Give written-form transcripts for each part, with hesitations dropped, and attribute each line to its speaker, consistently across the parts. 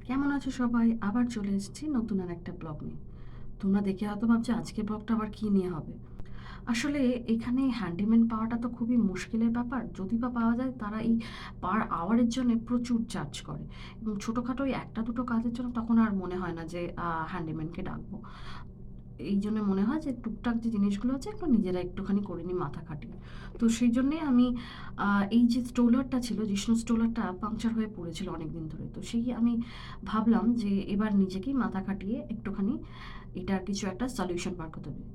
Speaker 1: কেমন আছো সবাই? আবার চলে এসেছি নতুন আর একটা ব্লগ নিয়ে। তোমরা দেখে হয়তো ভাবছো আজকের ব্লগটা আবার কী নিয়ে হবে। আসলে এখানে হ্যান্ডিম্যান পাওয়াটা তো খুবই মুশকিলের ব্যাপার। যদি বা পাওয়া যায় তারা এই পার আওয়ারের জন্য প্রচুর চার্জ করে, এবং ছোটোখাটো ওই একটা দুটো কাজের জন্য তখন আর মনে হয় না যে হ্যান্ডিম্যানকে ডাকবো। এই জন্য মনে হয় যে টুকটাক যে জিনিসগুলো আছে একটু নিজেরা একটুখানি করে নিই মাথা খাটিয়ে। তো সেই জন্যে আমি এই যে স্টোলারটা ছিল, জিষ্ণু স্টোলারটা পাংচার হয়ে পড়েছিল অনেক দিন ধরে। তো সেই আমি ভাবলাম যে এবার নিজেকেই মাথা খাটিয়ে একটুখানি এটার কিছু একটা সলিউশন বার করতে হবে।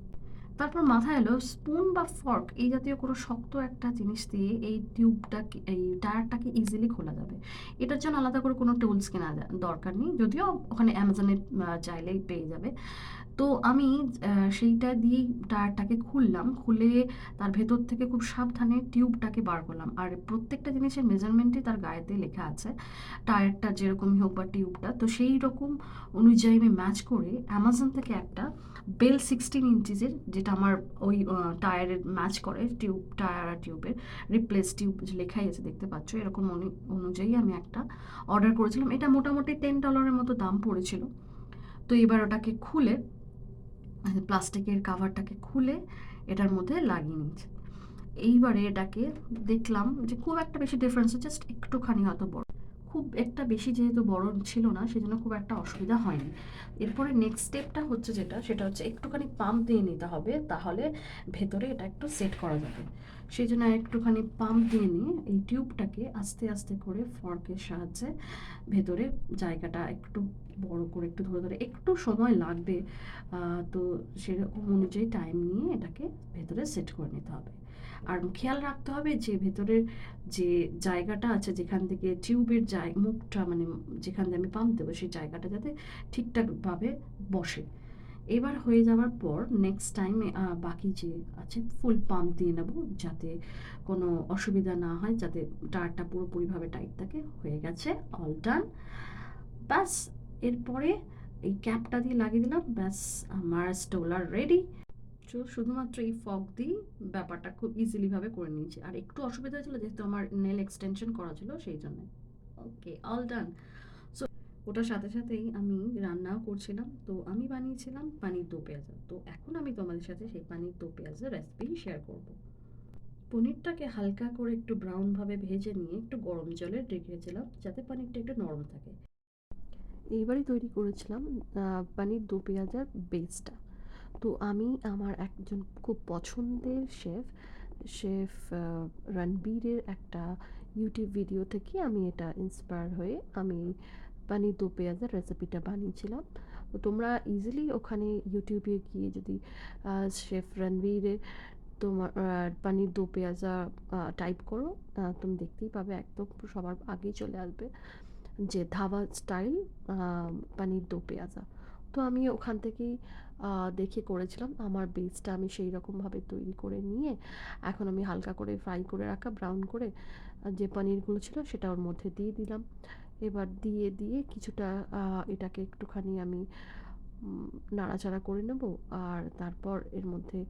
Speaker 1: তারপর মাথায় এলো স্পুন বা ফর্ক এই জাতীয় কোনো শক্ত একটা জিনিস দিয়ে এই টিউবটাকে, এই টায়ারটাকে ইজিলি খোলা যাবে। এটার জন্য আলাদা করে কোনো টুলস কেনা দরকার নেই, যদিও ওখানে অ্যামাজনে চাইলেই পেয়ে যাবে। তো আমি সেইটা দিয়েই টায়ারটাকে খুললাম। খুলে তার ভেতর থেকে খুব সাবধানে টিউবটাকে বার করলাম। আর প্রত্যেকটা জিনিসের মেজারমেন্টই তার গায়েতে লেখা আছে। টায়ারটা যেরকমই হোক বা টিউবটা, তো সেই রকম অনুযায়ী আমি ম্যাচ করে অ্যামাজন থেকে একটা বেল 16 ইঞ্চিজের, যেটা আমার ওই টায়ারের ম্যাচ করে, টিউব টায়ার আর টিউবের রিপ্লেস টিউব লেখাই আছে দেখতে পাচ্ছ, এরকম অনুযায়ী আমি একটা অর্ডার করেছিলাম। এটা মোটামুটি $10 মতো দাম পড়েছিল। তো এবার ওটাকে খুলে, প্লাস্টিকের কাভারটাকে খুলে এটার মধ্যে লাগিয়ে নিয়েছি। এইবারে এটাকে দেখলাম যে খুব একটা বেশি ডিফারেন্স, জাস্ট একটুখানি হয়তো বড়, খুব একটা বেশি যেহেতু বড় ছিল না সেজন্য খুব একটা অসুবিধা হয়নি। এরপরে নেক্সট স্টেপটা হচ্ছে যেটা, সেটা হচ্ছে একটুখানি পাম্প দিয়ে নিতে হবে, তাহলে ভেতরে এটা একটু সেট করা যাবে। সেই জন্য একটুখানি পাম্প দিয়ে নিয়ে এই টিউবটাকে আস্তে আস্তে করে ফর্কের সাহায্যে ভেতরে জায়গাটা একটু বড় করে, একটু ধরে ধরে, একটু সময় লাগবে। তো সেরকম অনুযায়ী টাইম নিয়ে এটাকে ভেতরে সেট করে নিতে হবে। আর খেয়াল রাখতে হবে যে ভেতরের যে জায়গাটা আছে, যেখান থেকে টিউবের মুখটা, মানে যেখান দিয়ে আমি পাম্প দেবো, সেই জায়গাটা যাতে ঠিকঠাকভাবে বসে। এবার হয়ে যাওয়ার পর নেক্সট টাইম বাকি যে আছে ফুল পাম্প দিয়ে নেব, যাতে কোনো অসুবিধা না হয়, যাতে টায়ারটা পুরোপুরিভাবে টাইট থাকে। হয়ে গেছে, অল ডান। ব্যাস, এরপরে এই ক্যাপটা দিয়ে লাগিয়ে দিলাম, ব্যাস আমার স্টোলার রেডি। শুধুমাত্র এই ফগ দিয়ে ব্যাপারটা খুব ইজিলি ভাবে করে নিয়েছি। আর একটু অসুবিধা হয়েছিল যেহেতু আমার নেল এক্সটেনশন করা ছিল সেই জন্য। ওকে, অল ডান। সো ওটার সাথে সাথেই আমি রান্নাও করছিলাম। তো আমি বানিয়েছিলাম পানির দো পেঁয়াজা। তো এখন আমি তোমাদের সাথে সেই পানির দো পেঁয়াজের রেসিপি শেয়ার করব। পনিরটাকে হালকা করে একটু ব্রাউন ভাবে ভেজে নিয়ে একটু গরম জলে রেখেছিলাম, যাতে পানিরটা একটু নরম থাকে। এইবারই তৈরি করেছিলাম পানির দো পেঁয়াজার বেসটা। তো আমি আমার একজন খুব পছন্দের শেফ রণবীরের একটা ইউটিউব ভিডিও থেকে আমি এটা ইন্সপায়ার হয়ে আমি পানির দো পেঁয়াজার রেসিপিটা বানিয়েছিলাম। তো তোমরা ইজিলি ওখানে ইউটিউবে গিয়ে যদি শেফ রণবীরের তোমার পানির দো পেঁয়াজা টাইপ করো, তুমি দেখতেই পাবে, একদম সবার আগেই চলে আসবে যে ধাবা স্টাইল পানির দো পেঁয়াজা। তো আমি ওখান থেকেই দেখে করেছিলাম। আমার বেসটা আমি সেই রকমভাবে তৈরি করে নিয়ে এখন আমি হালকা করে ফ্রাই করে রাখা, ব্রাউন করে যে পনিরগুলো ছিল সেটা ওর মধ্যে দিয়ে দিলাম। এবার দিয়ে দিয়ে কিছুটা এটাকে একটুখানি আমি নাড়াচাড়া করে নেব। আর তারপর এর মধ্যে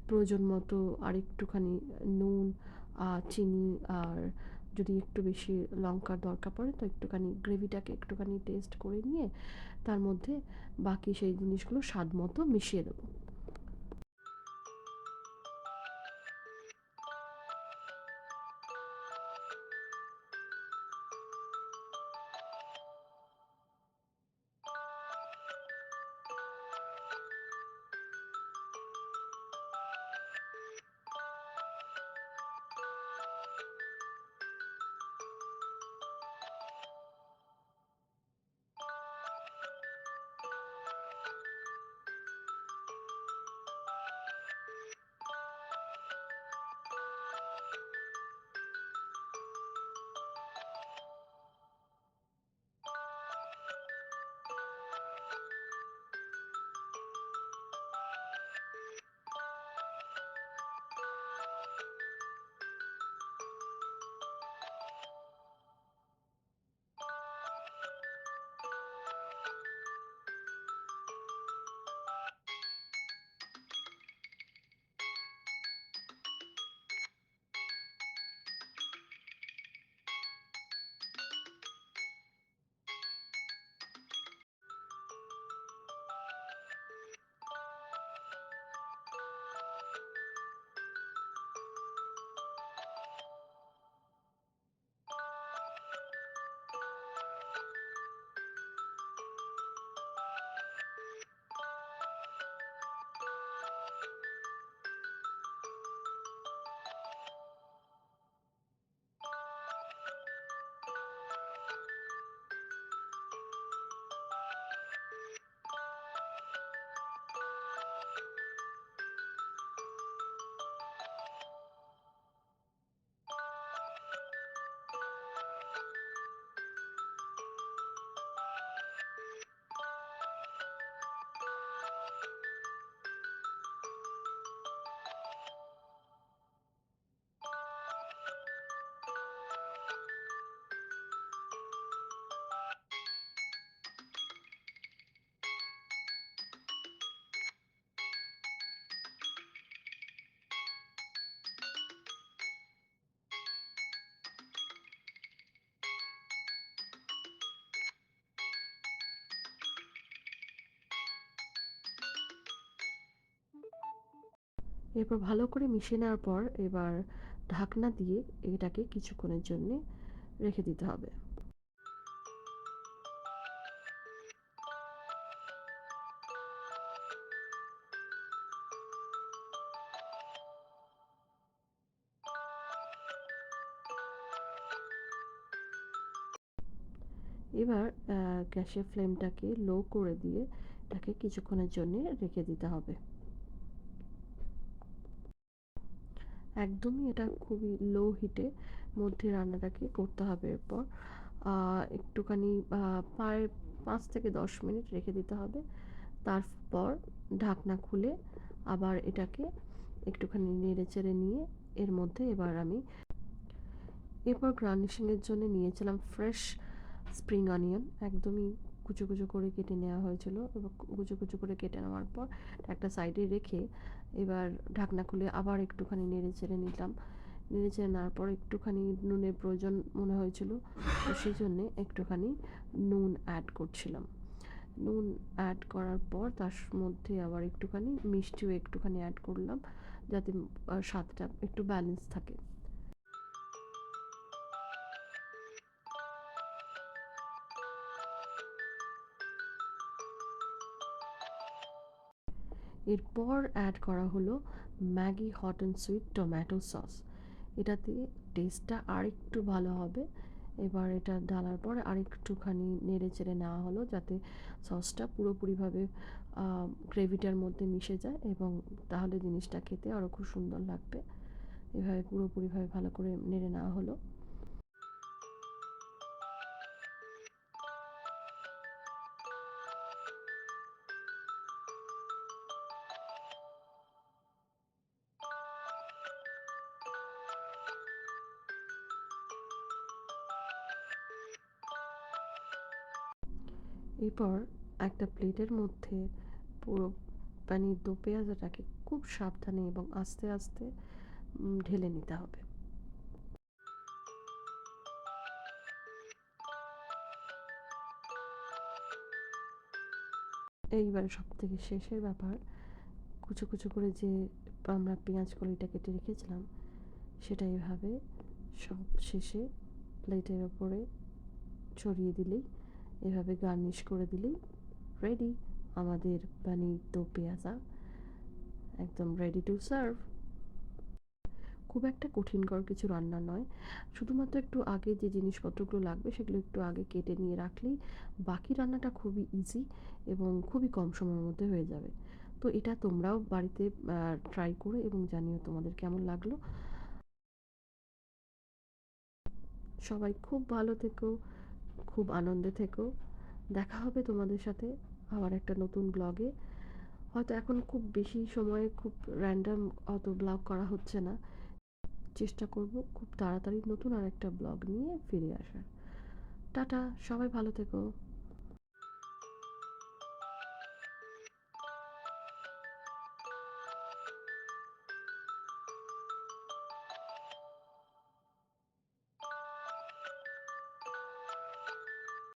Speaker 1: প্রয়োজন মতো আর একটুখানি নুন, চিনি, আর যদি একটু বেশি লঙ্কার দরকার পড়ে তো একটুখানি গ্রেভিটাকে একটুখানি টেস্ট করে নিয়ে তার মধ্যে বাকি সেই জিনিসগুলো স্বাদ মতো মিশিয়ে দেবো। এরপর ভালো করে মিশিয়ে নেওয়ার পর এবার ঢাকনা দিয়ে এটাকে কিছুক্ষণের জন্যে রেখে দিতে হবে। এবার গ্যাসের ফ্লেমটাকে লো করে দিয়ে এটাকে কিছুক্ষণের জন্যে রেখে দিতে হবে। একদমই এটা খুবই লো হিটে মধ্যে রান্নাটাকে করতে হবে। এরপর একটুখানি প্রায় 5 থেকে 10 মিনিট রেখে দিতে হবে। তারপর ঢাকনা খুলে আবার এটাকে একটুখানি নেড়ে চেড়ে নিয়ে এর মধ্যে এরপর গার্নিশিংয়ের জন্য নিয়েছিলাম ফ্রেশ স্প্রিং অনিয়ন, একদমই কুচো কুচো করে কেটে নেওয়া হয়েছিল এবং কুচো কুচো করে কেটে নেওয়ার পর একটা সাইডে রেখে এবার ঢাকনা খুলে আবার একটুখানি নেড়ে চেড়ে নিলাম। নেড়ে চেড়ে নেওয়ার পর একটুখানি নুনের প্রয়োজন মনে হয়েছিল, তো সেই জন্যে একটুখানি নুন অ্যাড করছিলাম। নুন অ্যাড করার পর তার মধ্যে আবার একটুখানি মিষ্টিও একটুখানি অ্যাড করলাম, যাতে স্বাদটা একটু ব্যালেন্স থাকে। এরপর অ্যাড করা হলো Maggi hot and sweet tomato sauce. এটাতে টেস্টটা আরেকটু ভালো হবে। এবার এটা ঢালার পর আরেকটুখানি নেড়ে চেড়ে নেওয়া হলো, যাতে সসটা পুরোপুরিভাবে গ্রেভিটার মধ্যে মিশে যায় এবং তাহলে জিনিসটা খেতে আরও খুব সুন্দর লাগবে। এভাবে পুরোপুরিভাবে ভালো করে নেড়ে নেওয়া হলো। এরপর একটা প্লেটের মধ্যে পুরো দো পেঁয়াজাটাকে খুব সাবধানে এবং আস্তে আস্তে ঢেলে নিতে হবে। এইবারে সব থেকে শেষের ব্যাপার, কুচো কুচো করে যে আমরা পেঁয়াজ কলিটা কেটে রেখেছিলাম সেটা এভাবে সব শেষে প্লেটের ওপরে ছড়িয়ে দিলেই, এভাবে গার্নিশ করে দিলেই রেডি আমাদের পানির দো পেঁয়াজা, একদম রেডি টু সার্ভ। খুব একটা কঠিনকর কিছু রান্না নয়, শুধুমাত্র একটু আগে যে জিনিসপত্রগুলো লাগবে সেগুলো একটু আগে কেটে নিয়ে রাখলেই বাকি রান্নাটা খুবই ইজি এবং খুবই কম সময়ের মধ্যে হয়ে যাবে। তো এটা তোমরাও বাড়িতে ট্রাই করো এবং জানিও তোমাদের কেমন লাগলো। সবাই খুব ভালো থেকো, খুব আনন্দে থেকো। দেখা হবে তোমাদের সাথে আবার একটা নতুন ব্লগে। হয়তো এখন খুব বেশি সময়ে খুব র্যান্ডম অত ব্লগ করা হচ্ছে না, চেষ্টা করব খুব তাড়াতাড়ি নতুন আর একটা ব্লগ নিয়ে ফিরে আসার। টাটা, সবাই ভালো থেকো।